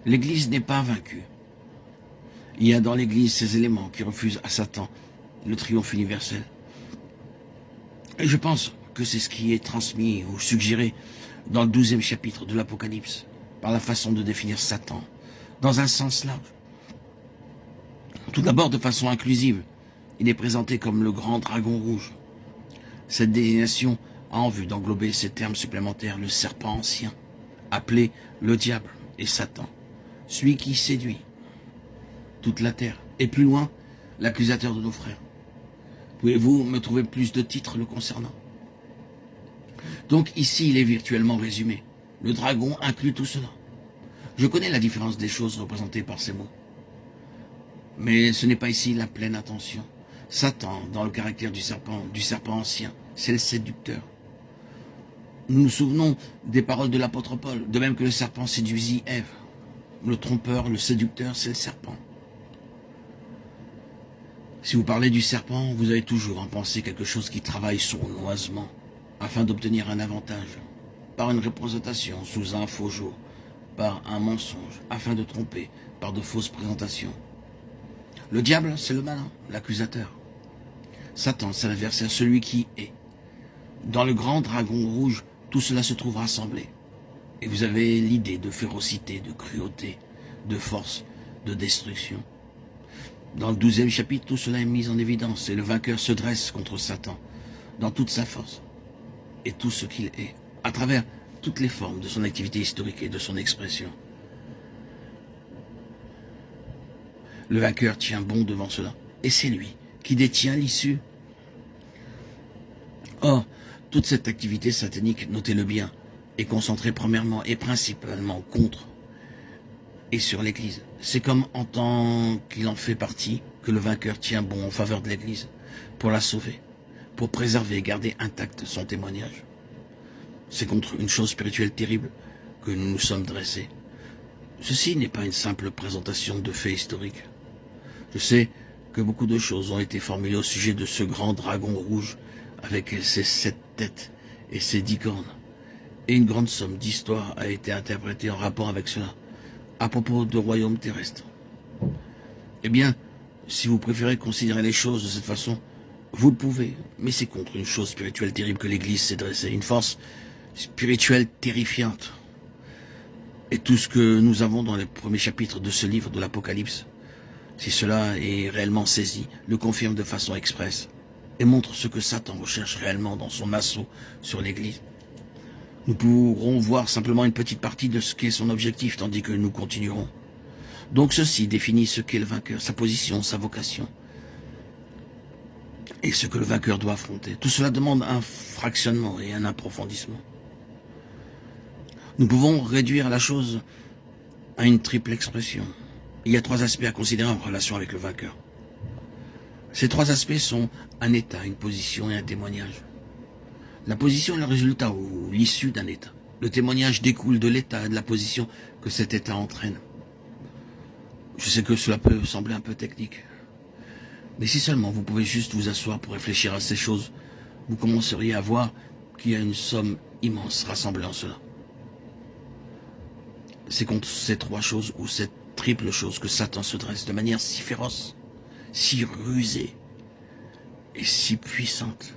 L'Église n'est pas vaincue. Il y a dans l'Église ces éléments qui refusent à Satan le triomphe universel. Et je pense que c'est ce qui est transmis ou suggéré dans le 12e chapitre de l'Apocalypse, par la façon de définir Satan, dans un sens large. Tout d'abord, de façon inclusive, il est présenté comme le grand dragon rouge. Cette désignation a en vue d'englober ces termes supplémentaires, le serpent ancien, appelé le diable et Satan, celui qui séduit toute la terre, et plus loin, l'accusateur de nos frères. Pouvez-vous me trouver plus de titres le concernant? Donc ici, il est virtuellement résumé. Le dragon inclut tout cela. Je connais la différence des choses représentées par ces mots. Mais ce n'est pas ici la pleine attention. Satan, dans le caractère du serpent ancien, c'est le séducteur. Nous nous souvenons des paroles de l'apôtre Paul, de même que le serpent séduisit Ève. Le trompeur, le séducteur, c'est le serpent. Si vous parlez du serpent, vous avez toujours en pensée quelque chose qui travaille sournoisement afin d'obtenir un avantage, par une représentation sous un faux jour, par un mensonge, afin de tromper, par de fausses présentations. Le diable, c'est le malin, l'accusateur. Satan, c'est l'adversaire, celui qui est. Dans le grand dragon rouge, tout cela se trouve rassemblé. Et vous avez l'idée de férocité, de cruauté, de force, de destruction. Dans le 12e chapitre, tout cela est mis en évidence et le vainqueur se dresse contre Satan dans toute sa force et tout ce qu'il est, à travers toutes les formes de son activité historique et de son expression. Le vainqueur tient bon devant cela et c'est lui qui détient l'issue. Or, toute cette activité satanique, notez-le bien, est concentrée premièrement et principalement contre et sur l'Église. C'est comme en tant qu'il en fait partie que le vainqueur tient bon en faveur de l'Église pour la sauver, pour préserver et garder intact son témoignage. C'est contre une chose spirituelle terrible que nous nous sommes dressés. Ceci n'est pas une simple présentation de faits historiques. Je sais que beaucoup de choses ont été formulées au sujet de ce grand dragon rouge avec ses 7 têtes et ses 10 cornes. Et une grande somme d'histoires a été interprétée en rapport avec cela, à propos de royaumes terrestres. Eh bien, si vous préférez considérer les choses de cette façon, vous le pouvez, mais c'est contre une chose spirituelle terrible que l'Église s'est dressée, une force spirituelle terrifiante. Et tout ce que nous avons dans les premiers chapitres de ce livre de l'Apocalypse, si cela est réellement saisi, le confirme de façon expresse et montre ce que Satan recherche réellement dans son assaut sur l'Église. Nous pourrons voir simplement une petite partie de ce qu'est son objectif, tandis que nous continuerons. Donc ceci définit ce qu'est le vainqueur, sa position, sa vocation, et ce que le vainqueur doit affronter. Tout cela demande un fractionnement et un approfondissement. Nous pouvons réduire la chose à une triple expression. Il y a 3 aspects à considérer en relation avec le vainqueur. Ces 3 aspects sont un état, une position et un témoignage. La position est le résultat ou l'issue d'un état. Le témoignage découle de l'état et de la position que cet état entraîne. Je sais que cela peut sembler un peu technique. Mais si seulement vous pouvez juste vous asseoir pour réfléchir à ces choses, vous commenceriez à voir qu'il y a une somme immense rassemblée en cela. C'est contre ces 3 choses ou cette triple chose que Satan se dresse de manière si féroce, si rusée et si puissante.